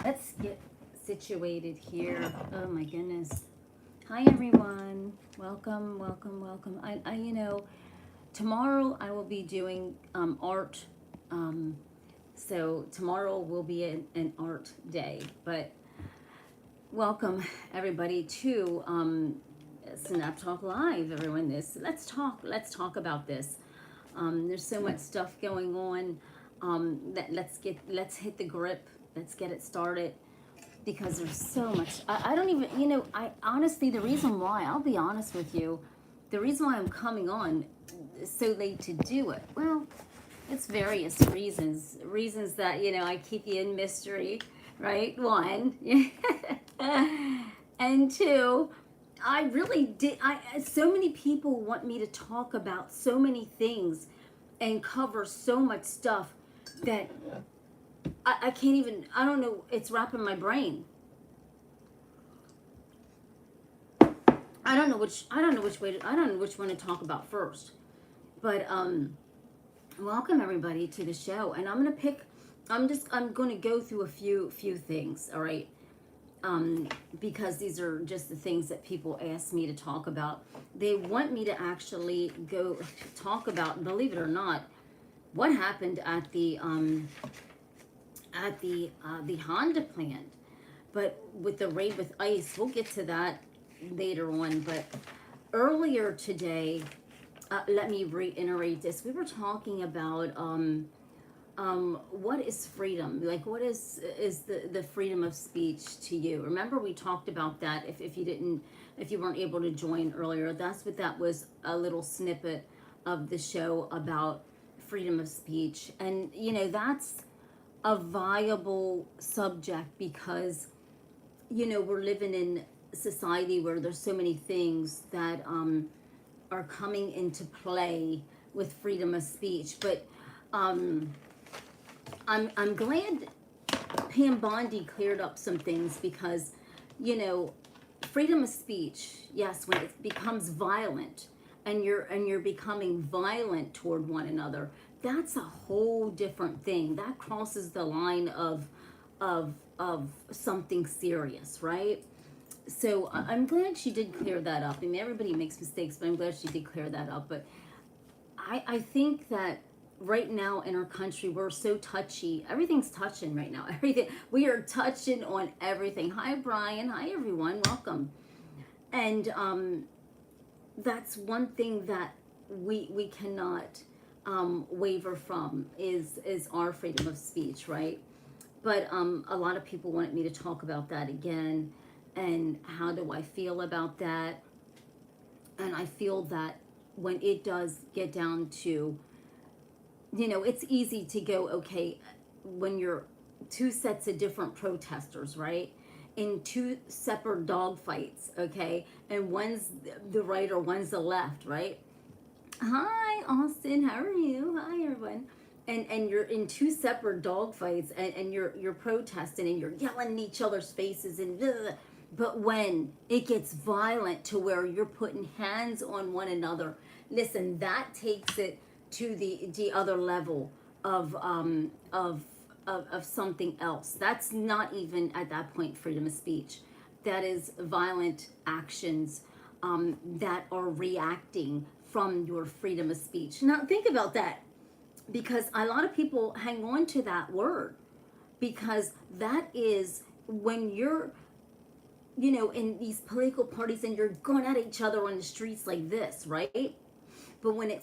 Let's get situated here. Oh my goodness. Hi everyone. Welcome, welcome, welcome. Tomorrow I will be doing art. Um, so tomorrow will be an art day. But welcome everybody to Snap Talk Live. Everyone, Let's talk about this. There's so much stuff going on. Let's hit the grip. Let's get it started because there's so much. I don't even, I honestly, the reason why, I'll be honest with you, the reason why I'm coming on so late to do it, well, it's various reasons. Reasons that, I keep you in mystery, right? One. And two, I really did. So many people want me to talk about so many things and cover so much stuff that I can't even, I don't know, it's wrapping my brain. I don't know which one to talk about first. But welcome everybody to the show, and I'm going to go through a few things, all right? Because these are just the things that people ask me to talk about. They want me to actually go talk about, believe it or not, what happened at the Honda plant. But with the raid with ICE, we'll get to that later on. But earlier today, let me reiterate this. We were talking about what is freedom? Like, what is the freedom of speech to you? Remember, we talked about that. If you weren't able to join earlier, that's what that was, a little snippet of the show about freedom of speech. And that's a viable subject because we're living in society where there's so many things that are coming into play with freedom of speech. But I'm glad Pam Bondi cleared up some things because freedom of speech, yes, when it becomes violent and you're becoming violent toward one another, that's a whole different thing. That crosses the line of something serious, right? So I'm glad she did clear that up. I mean, everybody makes mistakes, but I'm glad she did clear that up. But I think that right now in our country, we're so touchy. Everything's touching right now. Everything, we are touching on everything. Hi, Brian. Hi, everyone. Welcome. And that's one thing that we cannot waver from is our freedom of speech, right? But a lot of people wanted me to talk about that again. And how do I feel about that? And I feel that when it does get down to, it's easy to go, okay, when you're two sets of different protesters, right? In two separate dog fights, okay? And one's the right or one's the left, right? Hi, Austin, how are you? Hi, everyone. And you're in two separate dog fights and you're protesting and you're yelling in each other's faces and blah, blah, blah. But when it gets violent to where you're putting hands on one another, listen, that takes it to the other level of something else. That's not even at that point freedom of speech. That is violent actions that are reacting from your freedom of speech. Now think about that, because a lot of people hang on to that word because that is when you're in these political parties and you're going at each other on the streets like this, right? But when you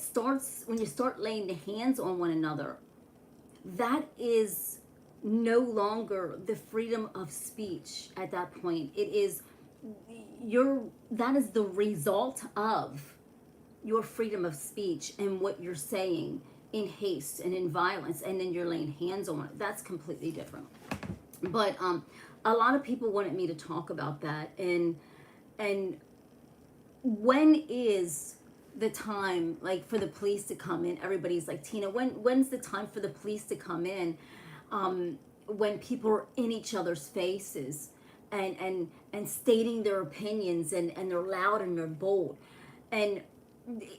start laying the hands on one another, that is no longer the freedom of speech at that point. It is that is the result of your freedom of speech and what you're saying in haste and in violence, and then you're laying hands on it. That's completely different. But a lot of people wanted me to talk about that, and when is the time, like, for the police to come in? Everybody's like, Tina, when's the time for the police to come in? When people are in each other's faces and stating their opinions and they're loud and they're bold. And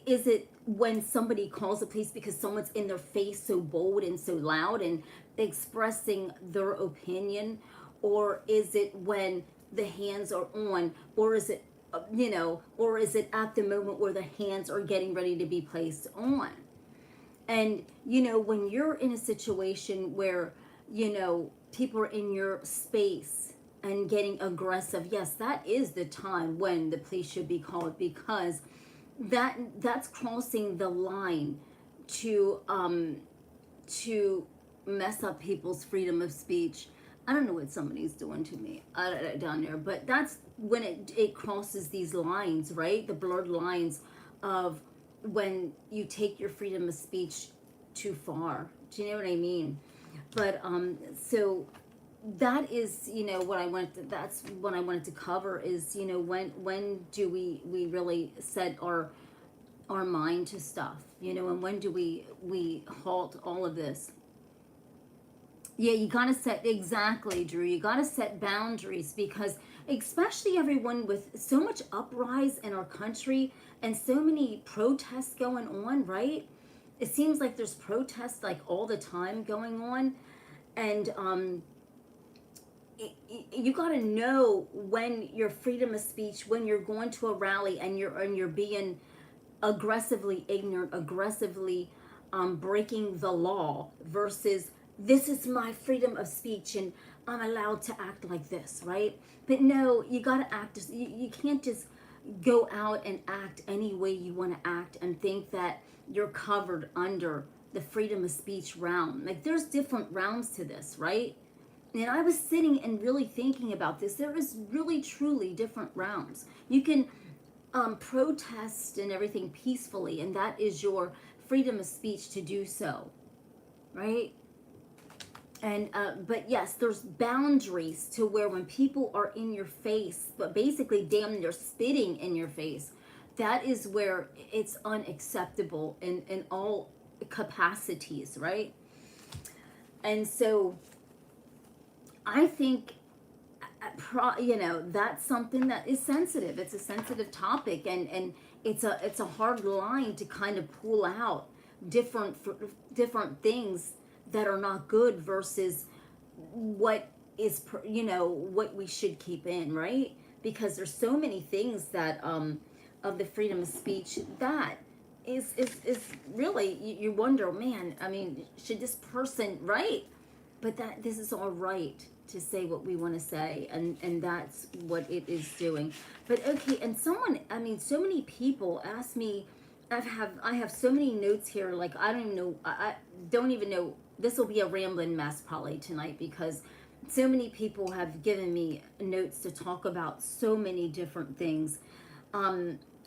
is it when somebody calls the police because someone's in their face so bold and so loud and expressing their opinion? or is it when the hands are on, or is it, or is it at the moment where the hands are getting ready to be placed on? And, when you're in a situation where, people are in your space and getting aggressive, yes, that is the time when the police should be called, because that's crossing the line to mess up people's freedom of speech. I don't know what somebody's doing to me down there, but that's when it crosses these lines, right? The blurred lines of when you take your freedom of speech too far. Do you know what I mean? But so that is, what I wanted to, that's what I wanted to cover is, when do we really set our mind to stuff, and when do we halt all of this? Yeah, you gotta set, exactly, Drew. You gotta set boundaries, because especially everyone, with so much uprise in our country and so many protests going on, right? It seems like there's protests like all the time going on, and you got to know when your freedom of speech, when you're going to a rally and you're being aggressively ignorant, aggressively breaking the law, versus this is my freedom of speech and I'm allowed to act like this, right? But no, you got to act. You can't just go out and act any way you want to act and think that you're covered under the freedom of speech realm. Like, there's different realms to this, right? And I was sitting and really thinking about this. There is really, truly different realms. You can protest and everything peacefully, and that is your freedom of speech to do so, right? And but yes, there's boundaries to where when people are in your face, but basically damn near spitting in your face, that is where it's unacceptable in all capacities, right? And so I think, that's something that is sensitive. It's a sensitive topic, and it's a hard line to kind of pull out different things that are not good versus what is, what we should keep in, right? Because there's so many things that of the freedom of speech that is really, you wonder, man, I mean, should this person, right? But that this is all right to say what we want to say, and that's what it is doing. But okay, and someone, I mean, so many people ask me, I have so many notes here, like I don't even know, this will be a rambling mess probably tonight, because so many people have given me notes to talk about so many different things.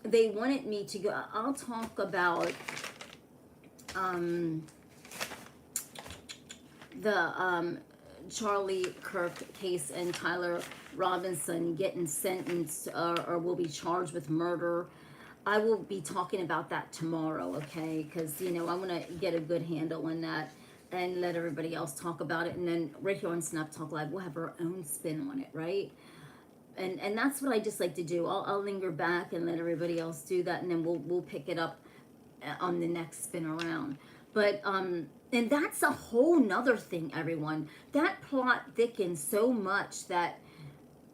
They wanted me to go, I'll talk about the Charlie Kirk case and Tyler Robinson getting sentenced or will be charged with murder. I will be talking about that tomorrow, okay? Because, I want to get a good handle on that and let everybody else talk about it. And then right here on Snap Talk Live, we'll have our own spin on it, right? And that's what I just like to do. I'll linger back and let everybody else do that, and then we'll pick it up on the next spin around. But and that's a whole nother thing, everyone. That plot thickens so much that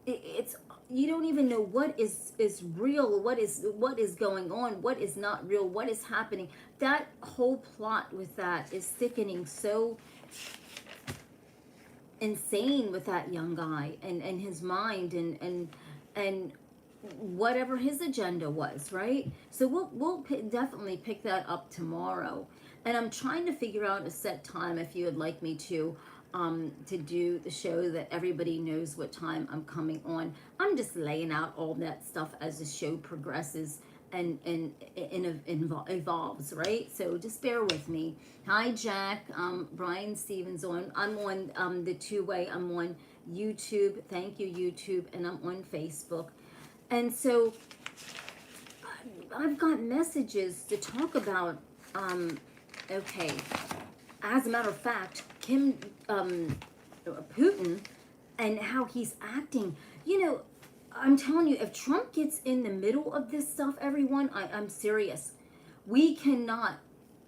it's, you don't even know what is real, what is going on, what is not real, what is happening. That whole plot with that is thickening so insane with that young guy and his mind and whatever his agenda was, right? So we'll definitely pick that up tomorrow. And I'm trying to figure out a set time, if you would like me to do the show, that everybody knows what time I'm coming on. I'm just laying out all that stuff as the show progresses and evolves, right? So just bear with me. Hi, Jack. Brian Stevens on. I'm on the two-way. I'm on YouTube. Thank you, YouTube. And I'm on Facebook. And so I've got messages to talk about. Okay. As a matter of fact, Putin and how he's acting. I'm telling you, if Trump gets in the middle of this stuff, everyone, I'm serious. We cannot,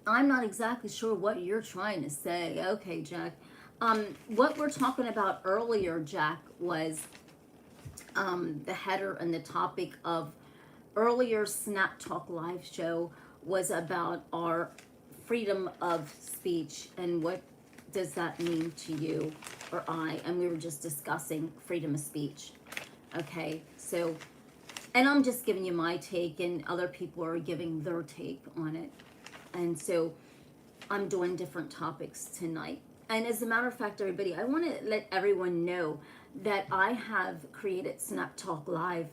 I'm not exactly sure what you're trying to say. Okay, Jack. What we're talking about earlier, Jack, was the header and the topic of earlier Snap Talk Live show was about our freedom of speech and what does that mean to you or I, and we were just discussing freedom of speech. Okay, so, and I'm just giving you my take, and other people are giving their take on it. And so I'm doing different topics tonight. And as a matter of fact, everybody, I want to let everyone know that I have created Snap Talk Live.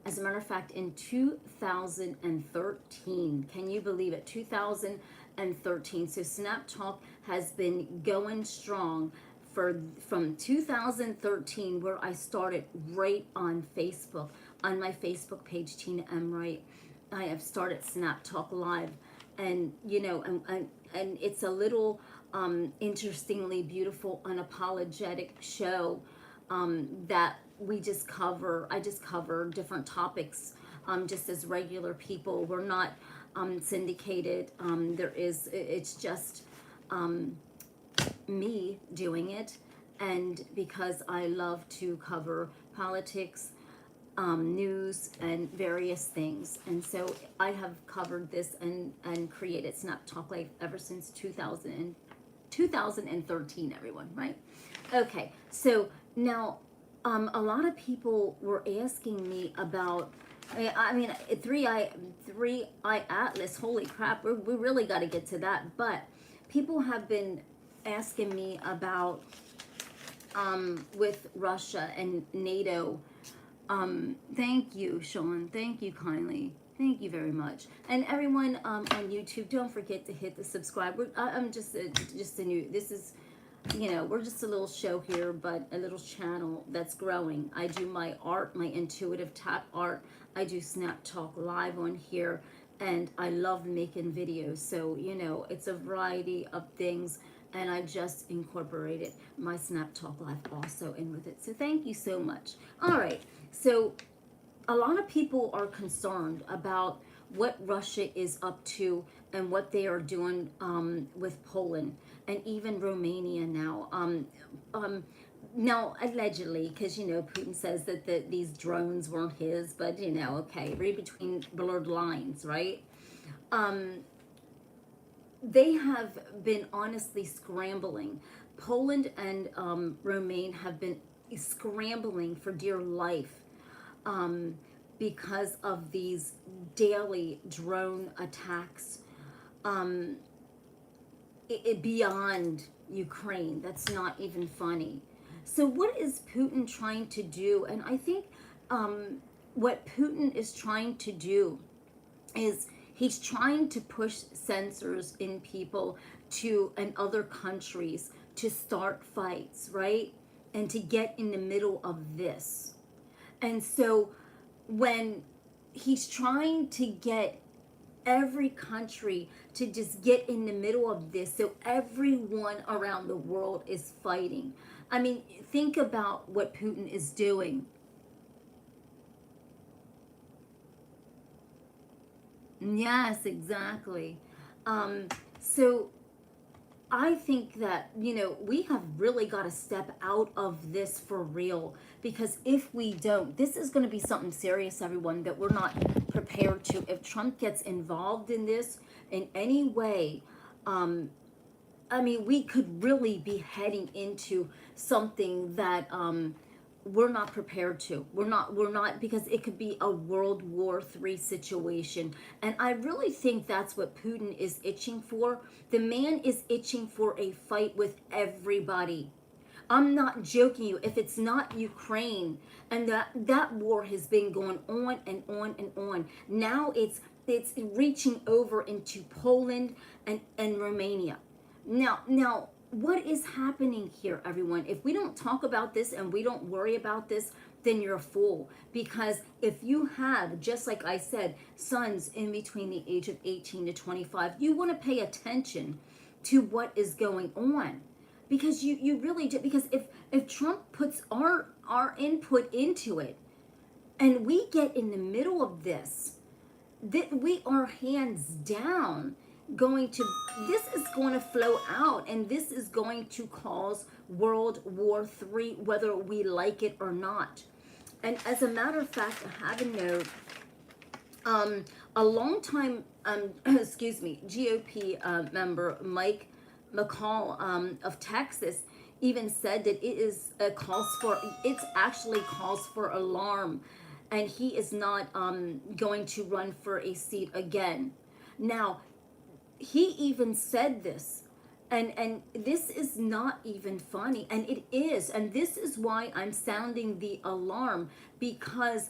As a matter of fact, in 2013, can you believe it? 2013. So Snap Talk has been going strong from 2013, where I started right on Facebook, on my Facebook page, Tina M Wright. I have started Snap Talk Live, and you know, and it's a little interestingly beautiful, unapologetic show that we just cover. I just cover different topics, just as regular people. We're not syndicated. It's just me doing it, and because I love to cover politics, news, and various things. And so I have covered this and created Snap Talk Live ever since 2013, everyone, right? Okay, so now a lot of people were asking me about, I mean, three eye atlas, holy crap, we really got to get to that. But people have been asking me about with Russia and NATO. Thank you, Sean. Thank you kindly. Thank you very much. And everyone on YouTube, don't forget to hit the subscribe. I'm just a new, this is, you know, we're just a little show here, but a little channel that's growing. I do my art, my intuitive tap art. I do Snap Talk Live on here, and I love making videos. So, you know, it's a variety of things, and I just incorporated my Snap Talk Live also in with it. So thank you so much. All right, so a lot of people are concerned about what Russia is up to and what they are doing with Poland and even Romania now. Now, allegedly, because, you know, Putin says that these drones weren't his, but, you know, okay, read between blurred lines, right? They have been honestly scrambling. Poland and Romania have been scrambling for dear life because of these daily drone attacks beyond Ukraine. That's not even funny. So what is Putin trying to do? And I think what Putin is trying to do is he's trying to push censors in people and other countries to start fights, right? And to get in the middle of this. And so when he's trying to get every country to just get in the middle of this, so everyone around the world is fighting. I mean, think about what Putin is doing. Yes, exactly. So I think that, you know, we have really got to step out of this for real, because if we don't, this is going to be something serious, everyone, that we're not prepared to. If Trump gets involved in this in any way, I mean, we could really be heading into something that we're not prepared to. We're not, because it could be a World War III situation. And I really think that's what Putin is itching for. The man is itching for a fight with everybody. I'm not joking you. If it's not Ukraine, and that war has been going on and on and on. Now it's reaching over into Poland and Romania. Now, what is happening here, everyone? If we don't talk about this and we don't worry about this, then you're a fool. Because if you have, just like I said, sons in between the age of 18 to 25, you want to pay attention to what is going on. Because you really do. Because if Trump puts our input into it, and we get in the middle of this, that we are hands down this is going to flow out, and this is going to cause World War III, whether we like it or not. And as a matter of fact, I have a note. A long time, excuse me, GOP member Mike McCall of Texas even said that it's actually calls for alarm, and he is not going to run for a seat again. Now, he even said this, and this is not even funny, and it is, and this is why I'm sounding the alarm, because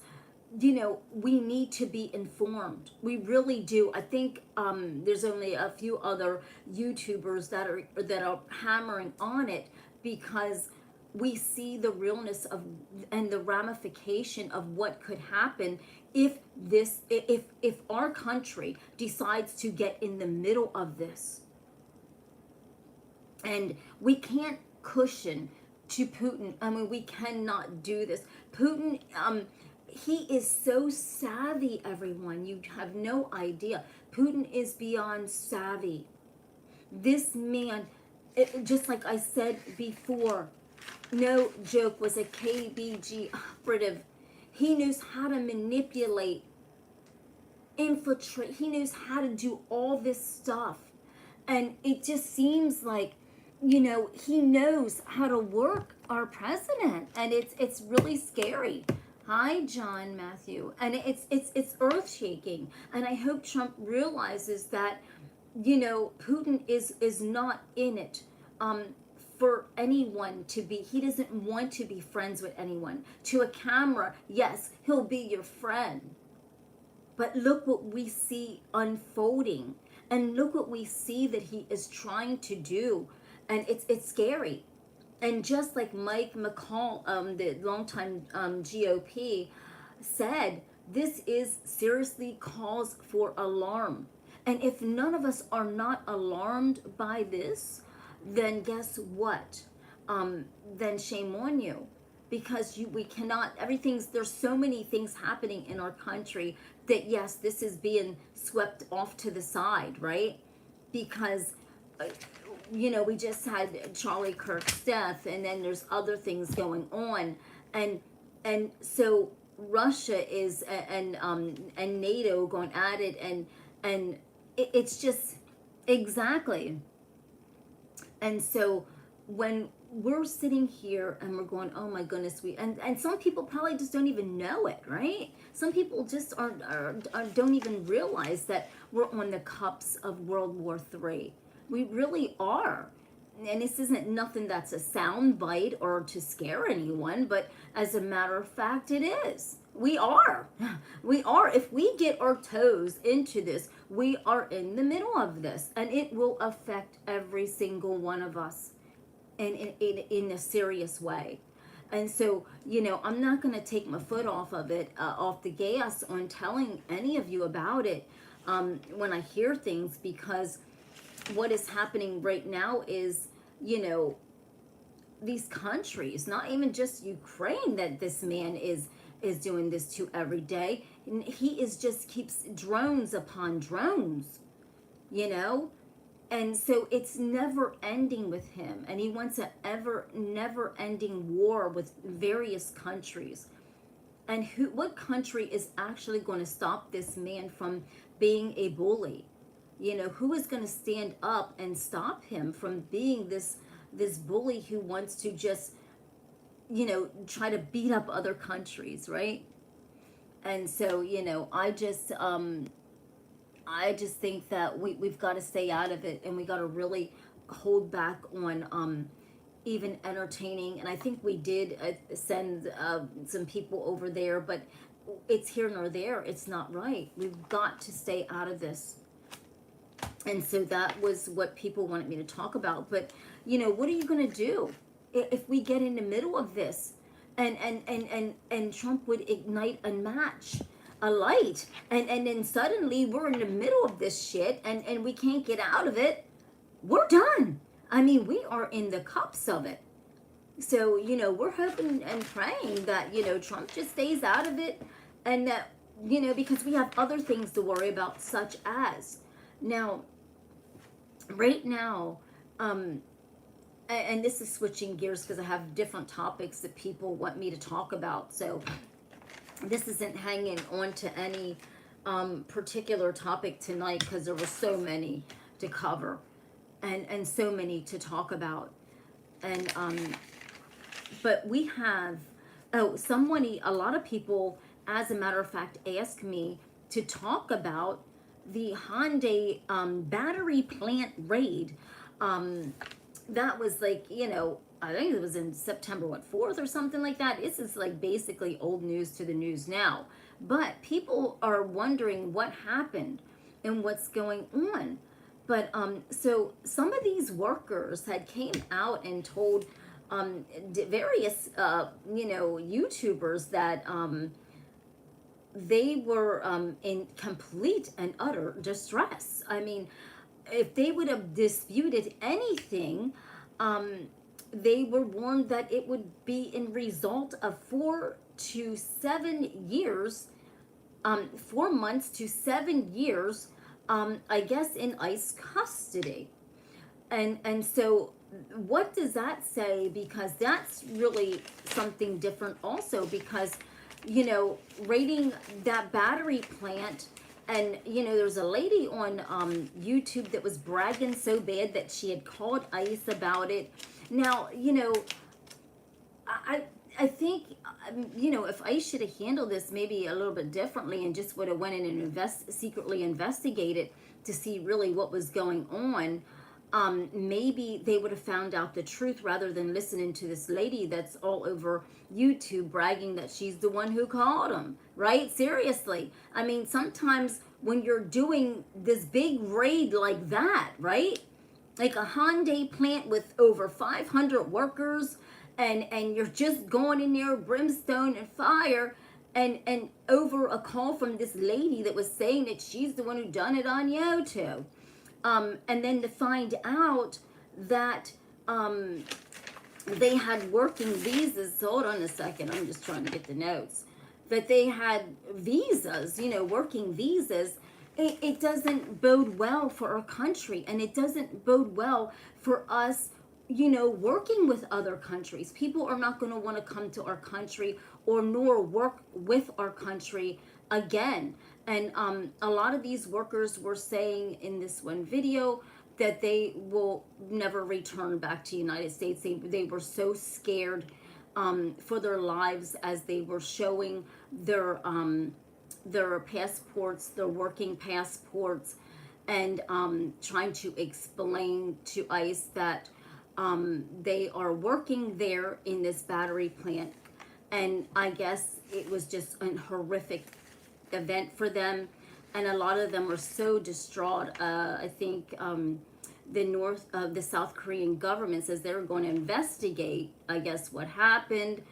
we need to be informed. We really do. I think there's only a few other YouTubers that are hammering on it, because we see the realness of and the ramification of what could happen if our country decides to get in the middle of this. And we can't cushion to Putin. I mean, we cannot do this. Putin, he is so savvy, everyone. You have no idea. Putin is beyond savvy. This man, just like I said before, no joke, was a KBG operative. He knows how to manipulate, infiltrate. He knows how to do all this stuff. And it just seems like, he knows how to work our president. And it's really scary. Hi, John Matthew. And it's earth-shaking. And I hope Trump realizes that, Putin is not in it for anyone to be. He doesn't want to be friends with anyone. To a camera, yes, he'll be your friend. But look what we see unfolding. And look what we see that he is trying to do. And it's scary. And just like Mike McCall, the longtime GOP, said, this is seriously cause for alarm. And if none of us are not alarmed by this, then guess what? Then shame on you. Because we cannot, there's so many things happening in our country that, yes, this is being swept off to the side, right? Because, we just had Charlie Kirk's death, and then there's other things going on. And so Russia is, and NATO going at it, and it's just, exactly. And so when we're sitting here and we're going, oh my goodness, and some people probably just don't even know it, right? Some people just don't even realize that we're on the cups of World War III. We really are. And this isn't nothing that's a sound bite or to scare anyone, but as a matter of fact, it is. We are. We are. If we get our toes into this, we are in the middle of this, and it will affect every single one of us in a serious way. And so, I'm not going to take my foot off of it, off the gas on telling any of you about it when I hear things, because what is happening right now is, these countries, not even just Ukraine, that this man is doing this to every day. And he keeps drones upon drones, And so it's never ending with him. And he wants a never ending war with various countries. And what country is actually going to stop this man from being a bully? Who is going to stand up and stop him from being this bully who wants to just, try to beat up other countries, right? And so, I just think that we've got to stay out of it, and we got to really hold back on even entertaining. And I think we did send some people over there, but it's here nor there. It's not right. We've got to stay out of this. And so that was what people wanted me to talk about. But, what are you going to do if we get in the middle of this and Trump would ignite a match, a light, and then suddenly we're in the middle of this shit and we can't get out of it? We're done. I mean, we are in the cups of it. So, we're hoping and praying that, Trump just stays out of it, and that, because we have other things to worry about, such as, now, right now, and this is switching gears because I have different topics that people want me to talk about. So this isn't hanging on to any particular topic tonight because there were so many to cover and so many to talk about. And but we have, a lot of people, as a matter of fact, asked me to talk about the Hyundai battery plant raid. Um, that was like, I think it was in September, 4th or something like that. This is like basically old news to the news now. But people are wondering what happened and what's going on. But so some of these workers had came out and told various, YouTubers that they were in complete and utter distress. I mean, if they would have disputed anything, um, they were warned that it would be in result of 4 to 7 years, 4 months to 7 years, I guess, in ICE custody. And so what does that say? Because that's really something different also, because raiding that battery plant, and there's a lady on YouTube that was bragging so bad that she had called ICE about it. Now, I I think, if ICE should have handled this maybe a little bit differently and just would have went in and secretly investigated to see really what was going on, maybe they would have found out the truth rather than listening to this lady that's all over YouTube bragging that she's the one who called them, right? Seriously. I mean, sometimes when you're doing this big raid like that, right? Like a Hyundai plant with over 500 workers, and you're just going in there, brimstone and fire, and over a call from this lady that was saying that she's the one who done it on YouTube. And then to find out that they had working visas. Hold on a second, I'm just trying to get the notes. That they had visas, working visas. It doesn't bode well for our country, and it doesn't bode well for us, working with other countries. People are not going to want to come to our country or nor work with our country again. And a lot of these workers were saying in this one video that they will never return back to United States. They were so scared for their lives as they were showing their passports, their working passports, and trying to explain to ICE that they are working there in this battery plant. And I guess it was just a horrific event for them, and a lot of them were so distraught. I think the South Korean government says they were going to investigate, I guess, what happened.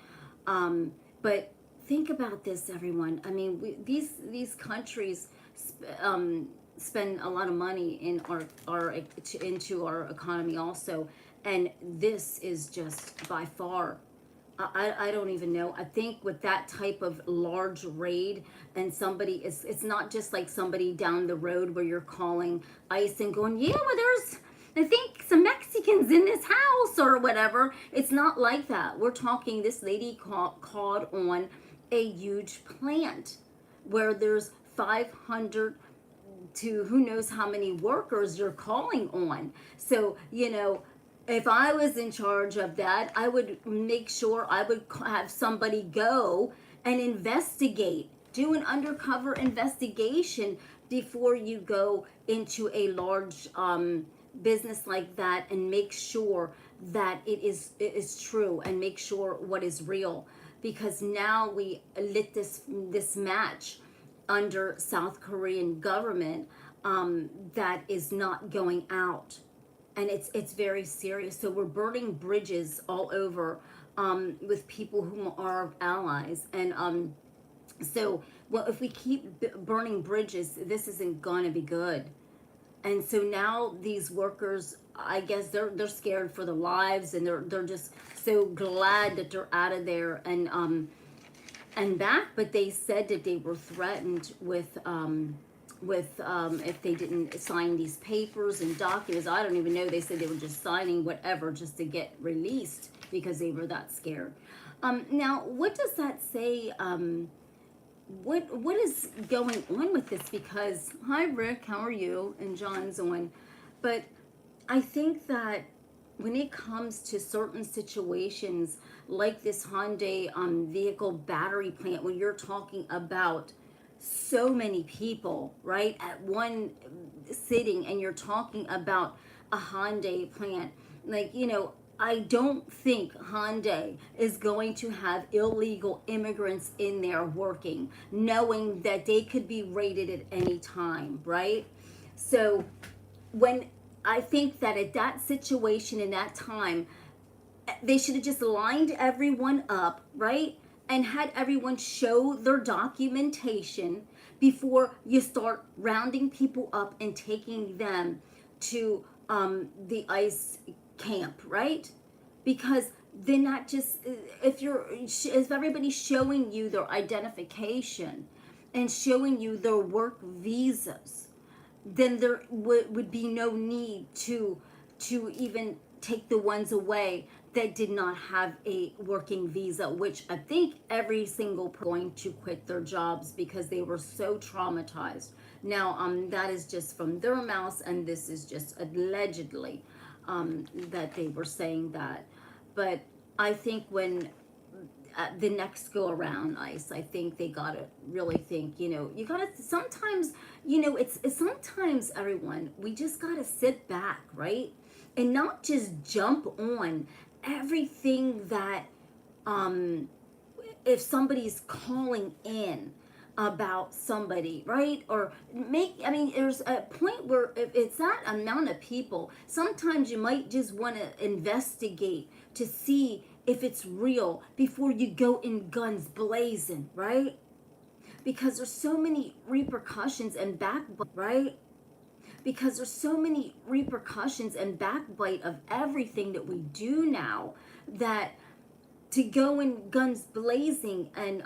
But think about this, everyone. I mean, these countries spend a lot of money in into our economy also, and this is just by far. I don't even know. I think with that type of large raid, and it's not just like somebody down the road where you're calling ICE and going, yeah, well, there's, I think, some Mexicans in this house or whatever. It's not like that. We're talking, this lady called on a huge plant where there's 500 to who knows how many workers you're calling on. So, if I was in charge of that, I would make sure I would have somebody go and investigate, do an undercover investigation before you go into a large business like that, and make sure that it is true, and make sure what is real. Because now we lit this match under South Korean government that is not going out. And it's very serious. So we're burning bridges all over with people who are our allies. And so, well, if we keep burning bridges, this isn't going to be good. And so now these workers, I guess they're scared for their lives, and they're just so glad that they're out of there and back. But they said that they were threatened with with if they didn't sign these papers and documents. I don't even know. They said they were just signing whatever just to get released because they were that scared. Now, what does that say? What is going on with this? Because, hi Rick, how are you? And John's on. But I think that when it comes to certain situations like this Hyundai vehicle battery plant, when you're talking about so many people, right, at one sitting, and you're talking about a Hyundai plant, like, I don't think Hyundai is going to have illegal immigrants in there working, knowing that they could be raided at any time, right? So when I think that at that situation in that time, they should have just lined everyone up, right? And had everyone show their documentation before you start rounding people up and taking them to the ICE camp, right? Because they're not just, if everybody's showing you their identification and showing you their work visas, then there would be no need to even take the ones away that did not have a working visa, which I think every single person going to quit their jobs because they were so traumatized. Now, that is just from their mouths, and this is just allegedly that they were saying that. But I think when the next go around, ICE, I think they gotta really think, you gotta sometimes, it's sometimes, everyone, we just gotta sit back, right? And not just jump on everything that, if somebody's calling in about somebody, right? Or there's a point where if it's that amount of people, sometimes you might just want to investigate to see if it's real before you go in guns blazing, right? Because there's so many repercussions and backbite, right? Because there's so many repercussions and backbite of everything that we do now, that to go in guns blazing and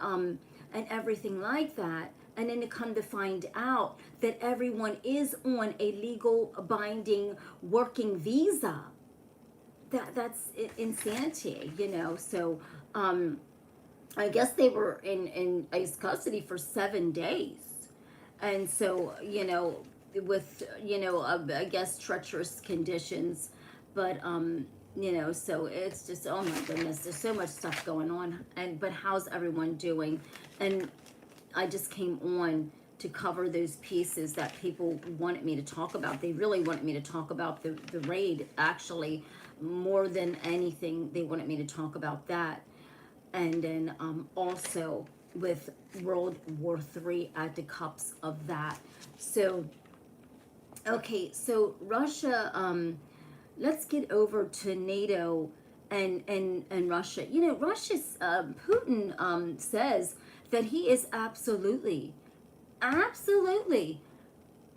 everything like that, and then to come to find out that everyone is on a legal binding working visa, that's insanity, So I guess they were in ICE custody for 7 days, and so with I guess treacherous conditions, but so it's just, oh my goodness, there's so much stuff going on. But how's everyone doing? And I just came on to cover those pieces that people wanted me to talk about. They really wanted me to talk about the raid, actually, more than anything. They wanted me to talk about that. And then also with World War III at the cups of that. So, okay, so Russia, let's get over to NATO and Russia. Russia's Putin says that he is absolutely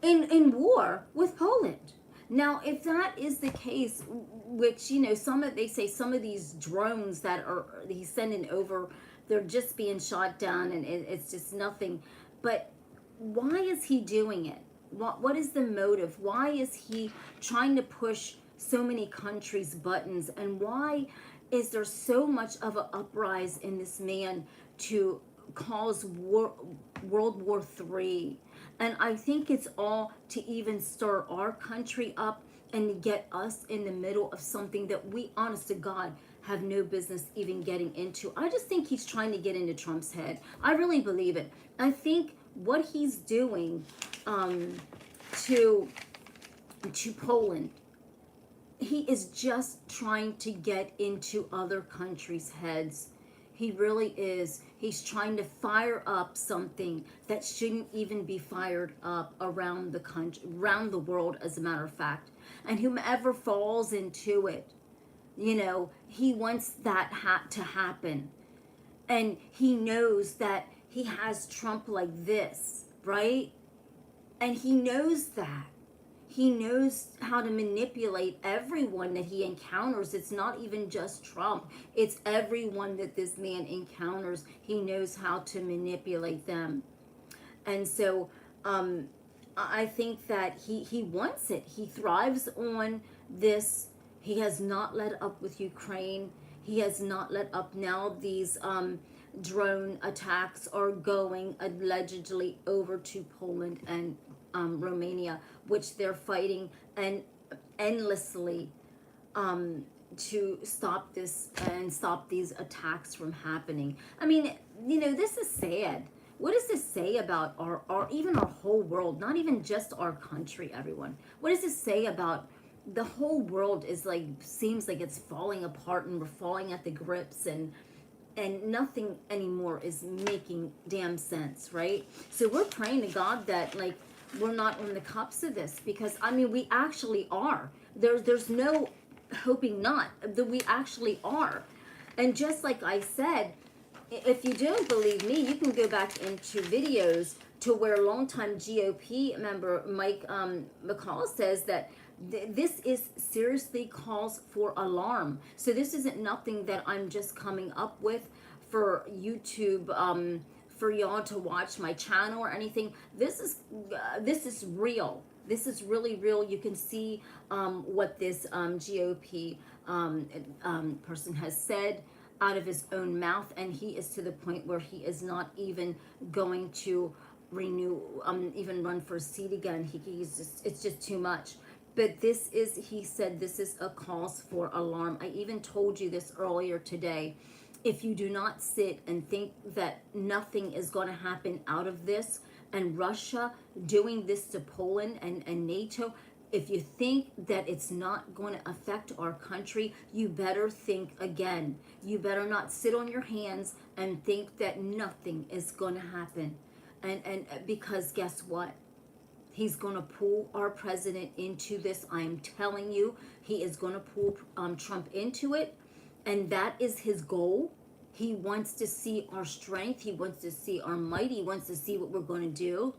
in war with Poland. Now, if that is the case, which they say some of these drones that he's sending over, they're just being shot down, and it's just nothing. But why is he doing it? What is the motive? Why is he trying to push so many countries' buttons? And why is there so much of an uprise in this man to cause World War III? And I think it's all to even stir our country up and get us in the middle of something that we, honest to God, have no business even getting into. I just think he's trying to get into Trump's head. I really believe it. I think what he's doing to Poland, he is just trying to get into other countries' heads. He really is. He's trying to fire up something that shouldn't even be fired up around the country, around the world, as a matter of fact. And whomever falls into it, he wants that to happen. And he knows that he has Trump like this, right? And he knows that. He knows how to manipulate everyone that he encounters. It's not even just Trump. It's everyone that this man encounters. He knows how to manipulate them. And so I think that he wants it. He thrives on this. He has not let up with Ukraine. He has not let up. Now these drone attacks are going allegedly over to Poland and Romania, which they're fighting and endlessly to stop this and stop these attacks from happening. I mean, this is sad. What does this say about our even our whole world, not even just our country, everyone? What does this say about the whole world is like, seems like it's falling apart and we're falling at the grips, and nothing anymore is making damn sense, right? So we're praying to God that like we're not on the cups of this, because I mean we actually are. There's no hoping not, that we actually are. And just like I said, if you don't believe me, you can go back into videos to where longtime GOP member Mike McCall says that this is seriously calls for alarm. So this isn't nothing that I'm just coming up with for YouTube, for y'all to watch my channel or anything. This is real. This is really real. You can see what this GOP person has said out of his own mouth, and he is to the point where he is not even going to renew, even run for a seat again. He's just, it's just too much. But this is, he said, this is a cause for alarm. I even told you this earlier today. If you do not sit and think that nothing is going to happen out of this, and Russia doing this to Poland and NATO, if you think that it's not going to affect our country, you better think again. You better not sit on your hands and think that nothing is going to happen. And because guess what? He's going to pull our president into this. I'm telling you, he is going to pull Trump into it. And that is his goal. He wants to see our strength. He wants to see our might. He wants to see what we're going to do.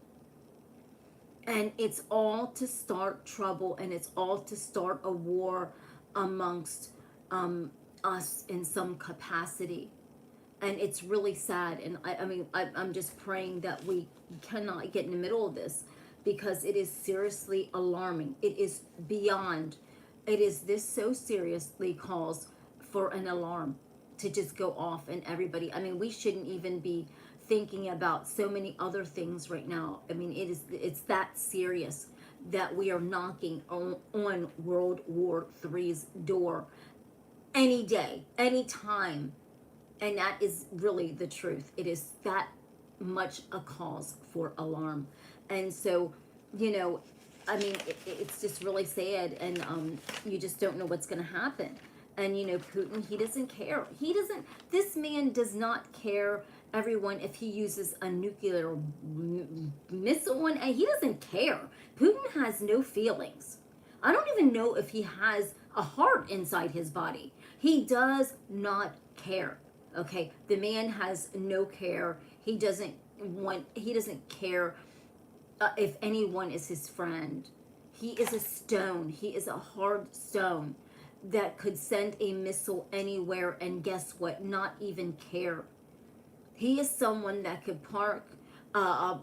And it's all to start trouble, and it's all to start a war amongst us in some capacity. And it's really sad. And I'm just praying that we cannot get in the middle of this, because it is seriously alarming. It is beyond. It is this so seriously calls for an alarm to just go off, and everybody. I mean, we shouldn't even be thinking about so many other things right now. I mean, it's that serious that we are knocking on World War III's door any day, any time. And that is really the truth. It is that much a cause for alarm. And so, I mean, it's just really sad, and you just don't know what's going to happen. And, Putin, he doesn't care. This man does not care, everyone, if he uses a nuclear missile on, and he doesn't care. Putin has no feelings. I don't even know if he has a heart inside his body. He does not care. Okay, the man has no care. He doesn't care if anyone is his friend. He is a stone. He is a hard stone that could send a missile anywhere, and guess what? Not even care. He is someone that could park a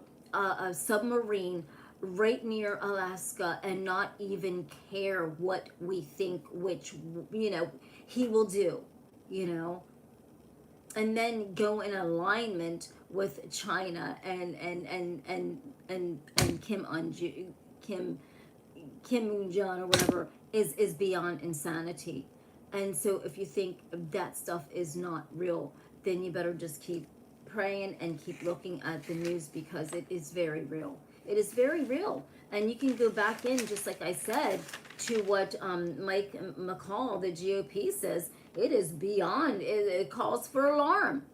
submarine right near Alaska and not even care what we think, which, he will do, and then go in alignment with China and Kim Jong or whatever is beyond insanity. And so if you think that stuff is not real, then you better just keep praying and keep looking at the news, because it is very real. It is very real. And you can go back in, just like I said, to what Mike McCall, the GOP, says. It is beyond. It calls for alarm.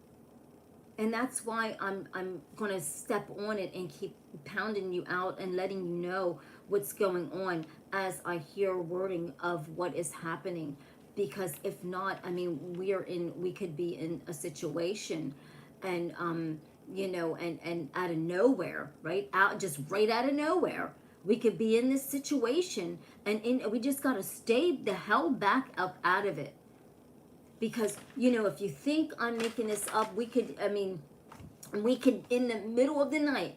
And that's why I'm going to step on it and keep pounding you out and letting you know what's going on as I hear wording of what is happening. Because if not, I mean, we could be in a situation, and and out of nowhere, right out of nowhere, we could be in this situation, and we just got to stay the hell back up out of it. Because, if you think I'm making this up, we could in the middle of the night,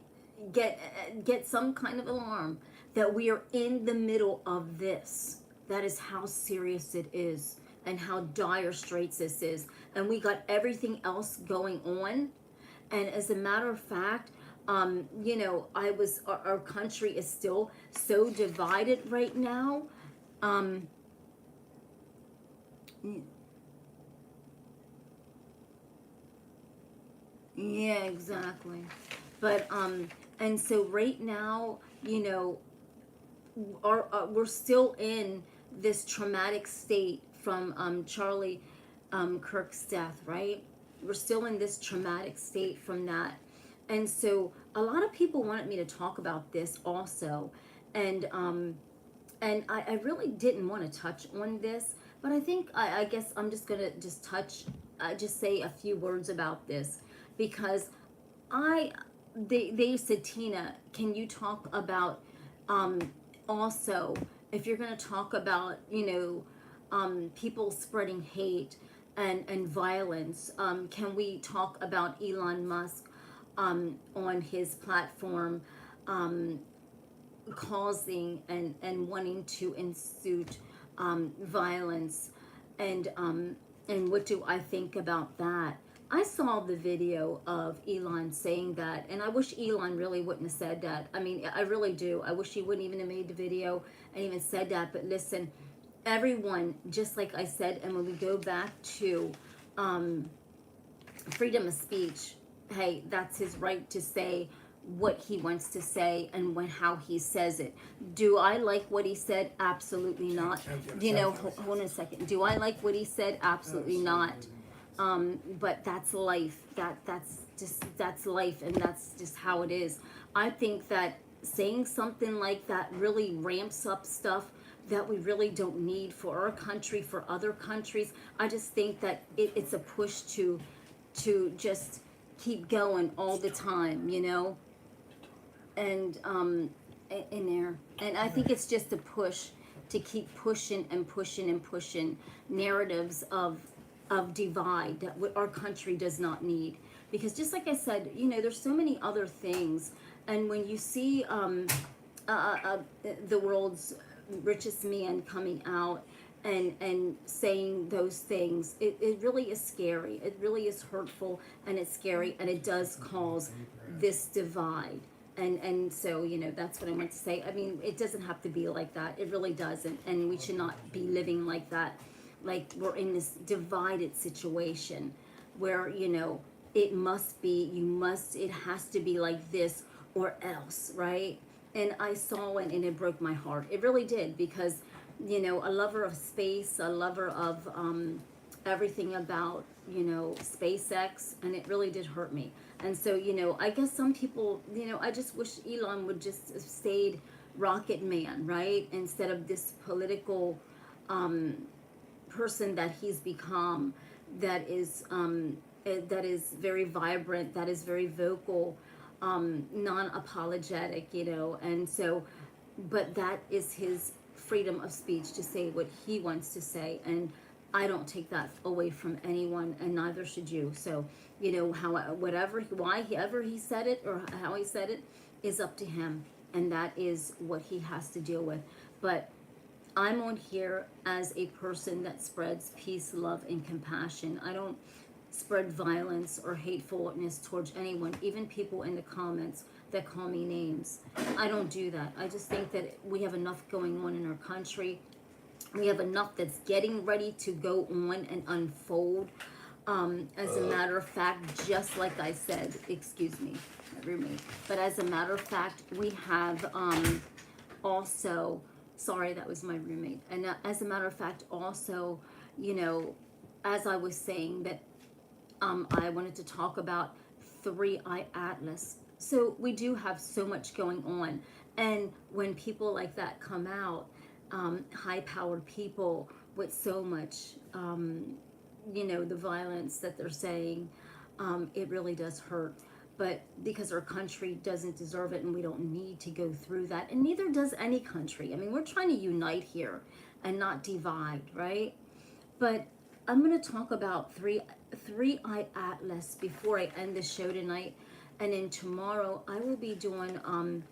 get some kind of alarm that we are in the middle of this. That is how serious it is and how dire straits this is. And we got everything else going on. And as a matter of fact, our country is still so divided right now. Yeah, exactly. But and so right now, we're still in this traumatic state from Charlie Kirk's death, right? We're still in this traumatic state from that. And so a lot of people wanted me to talk about this also. And I really didn't want to touch on this, but I think I guess I'm just gonna just say a few words about this, because they said, Tina, can you talk about also, if you're gonna talk about people spreading hate and violence, can we talk about Elon Musk on his platform causing and wanting to institute violence, and what do I think about that? I saw the video of Elon saying that, and I wish Elon really wouldn't have said that. I mean, I really do. I wish he wouldn't even have made the video and even said that. But listen, everyone, just like I said, and when we go back to freedom of speech, hey, that's his right to say what he wants to say and how he says it. Do I like what he said? Absolutely not. Hold on a second. Do I like what he said? Absolutely not. But that's life. That's life, and that's just how it is. I think that saying something like that really ramps up stuff that we really don't need for our country, for other countries. I just think that it's a push to just keep going all the time, and in there. And I think it's just a push to keep pushing and pushing and pushing narratives of divide that our country does not need. Because just like I said, there's so many other things. And when you see the world's richest man coming out and saying those things, it really is scary. It really is hurtful, and it's scary, and it does cause this divide. And so, that's what I want to say. I mean, it doesn't have to be like that. It really doesn't. And we should not be living like that. Like we're in this divided situation where, it must be, it has to be like this or else, right? And I saw it and it broke my heart. It really did, because, a lover of space, a lover of everything about, SpaceX, and it really did hurt me. And so, I guess some people, I just wish Elon would just have stayed Rocket Man, right? Instead of this political person that he's become, that is very vibrant, that is very vocal, non-apologetic, and so, but that is his freedom of speech to say what he wants to say, and I don't take that away from anyone, and neither should you. So, why he said it or how he said it is up to him, and that is what he has to deal with. But I'm on here as a person that spreads peace, love, and compassion. I don't spread violence or hatefulness towards anyone, even people in the comments that call me names. I don't do that. I just think that we have enough going on in our country. We have enough that's getting ready to go on and unfold. As a matter of fact, just like I said, excuse me, my roommate, but as a matter of fact, we have also, sorry, that was my roommate. And as a matter of fact, also, as I was saying, that I wanted to talk about 3-Eye Atlas. So we do have so much going on. And when people like that come out, high-powered people with so much, the violence that they're saying, it really does hurt. But because our country doesn't deserve it, and we don't need to go through that, and neither does any country. I mean, we're trying to unite here and not divide, right? But I'm going to talk about Three Eye Atlas before I end the show tonight. And then tomorrow I will be doing I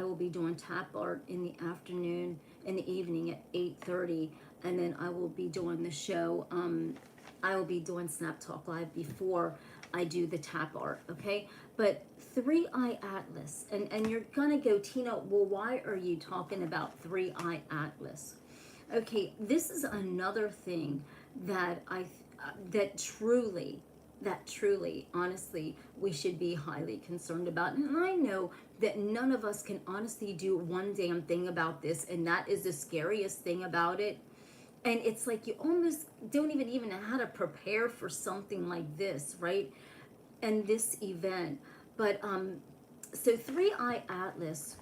will be doing tap art in the afternoon, in the evening at 8:30, and then I will be doing the show. I will be doing Snap Talk Live before I do the tap art, okay? But Three Eye Atlas, and you're gonna go, Tina, well, why are you talking about Three Eye Atlas? Okay, this is another thing that that truly, honestly, we should be highly concerned about. And I know that none of us can honestly do one damn thing about this, and that is the scariest thing about it. And it's like you almost don't even know how to prepare for something like this, right? And this event. But so Three Eye Atlas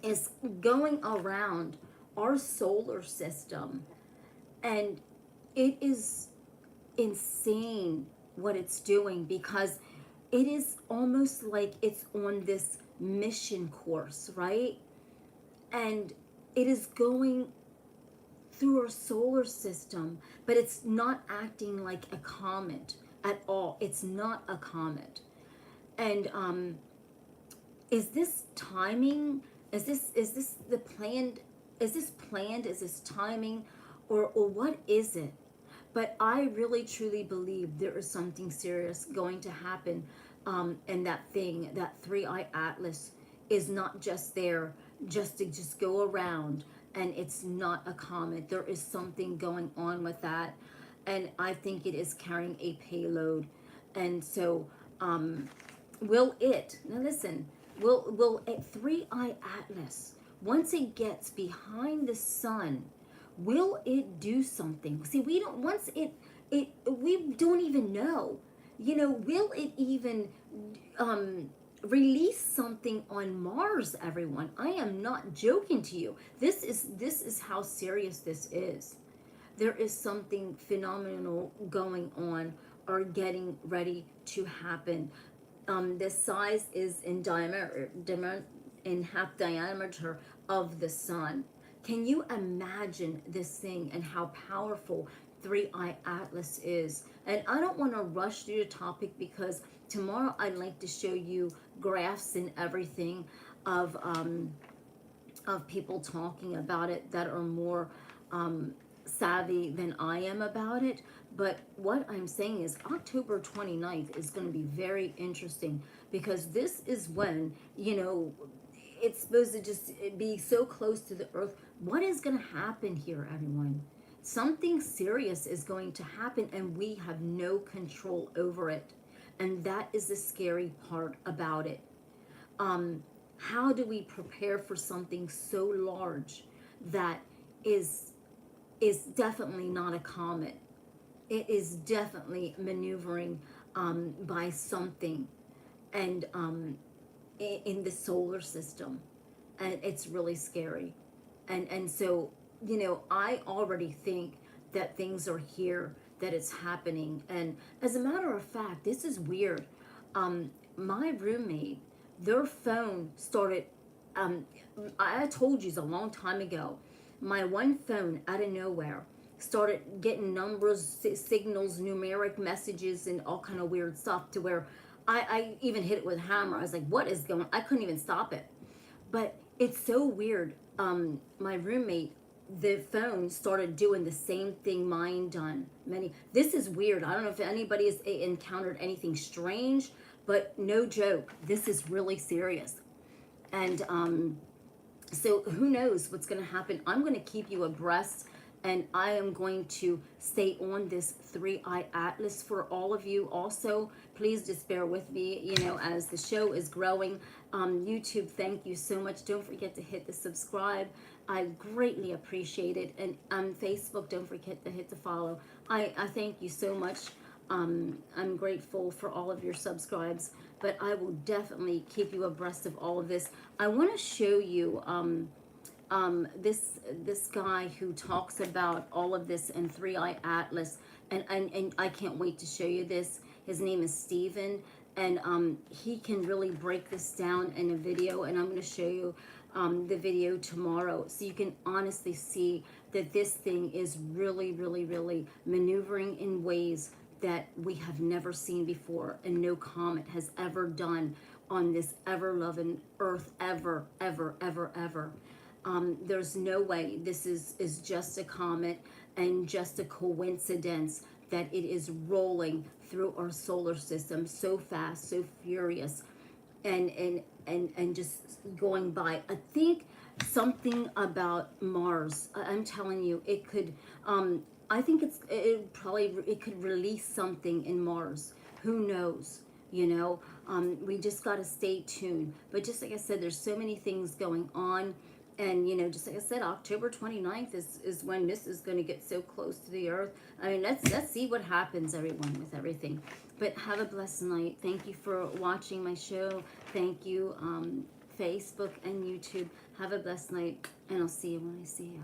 is going around our solar system, and it is insane what it's doing, because it is almost like it's on this mission course, right? And it is going through our solar system, but it's not acting like a comet at all. It's not a comet. And is this timing? Is this the planned? Is this planned? Is this timing, or what is it? But I really truly believe there is something serious going to happen, and that thing, that Three Eye Atlas, is not just there just to just go around, and it's not a comet. There is something going on with that, and I think it is carrying a payload. And so, will it, now listen, will a Three Eye Atlas, once it gets behind the sun, will it do something? See, we don't, once we don't even know, will it even release something on Mars, everyone? I am not joking to you. This is how serious this is. There is something phenomenal going on or getting ready to happen. The size is in diameter, in half diameter of the sun. Can you imagine this thing and how powerful Three Eye Atlas is? And I don't want to rush through the topic, because tomorrow I'd like to show you graphs and everything of people talking about it that are more savvy than I am about it. But what I'm saying is October 29th is going to be very interesting, because this is when, it's supposed to just be so close to the earth. What is going to happen here, everyone? Something serious is going to happen, and we have no control over it. And that is the scary part about it. How do we prepare for something so large that is definitely not a comet? It is definitely maneuvering by something, and in the solar system, and it's really scary. And so, I already think that things are here, that it's happening. And as a matter of fact, this is weird. My roommate, their phone started, I told you a long time ago, my one phone out of nowhere started getting numbers, signals, numeric messages, and all kind of weird stuff, to where I even hit it with a hammer. I was like, what is going on? I couldn't even stop it. But it's so weird. My roommate, the phone started doing the same thing mine done. This is weird. I don't know if anybody has encountered anything strange, but no joke, this is really serious. And so who knows what's going to happen? I'm going to keep you abreast, and I am going to stay on this Three Eye Atlas for all of you. Also, please just bear with me, as the show is growing. YouTube, thank you so much. Don't forget to hit the subscribe. I greatly appreciate it. And Facebook, don't forget to hit the follow. I thank you so much. I'm grateful for all of your subscribes, but I will definitely keep you abreast of all of this. I want to show you this guy who talks about all of this in Three Eye Atlas, and I can't wait to show you this. His name is Steven, and he can really break this down in a video, and I'm going to show you the video tomorrow, so you can honestly see that this thing is really, really, really maneuvering in ways that we have never seen before, and no comet has ever done on this ever-loving earth, ever, ever, ever, ever. There's no way this is just a comet and just a coincidence that it is rolling through our solar system so fast, so furious, and just going by. I think something about Mars. I'm telling you, it could. I think it could release something in Mars. Who knows? You know, we just got to stay tuned. But just like I said, there's so many things going on. And, you know, just like I said, October 29th is when this is going to get so close to the earth. I mean, let's see what happens, everyone, with everything. But have a blessed night. Thank you for watching my show. Thank you, Facebook and YouTube. Have a blessed night, and I'll see you when I see you.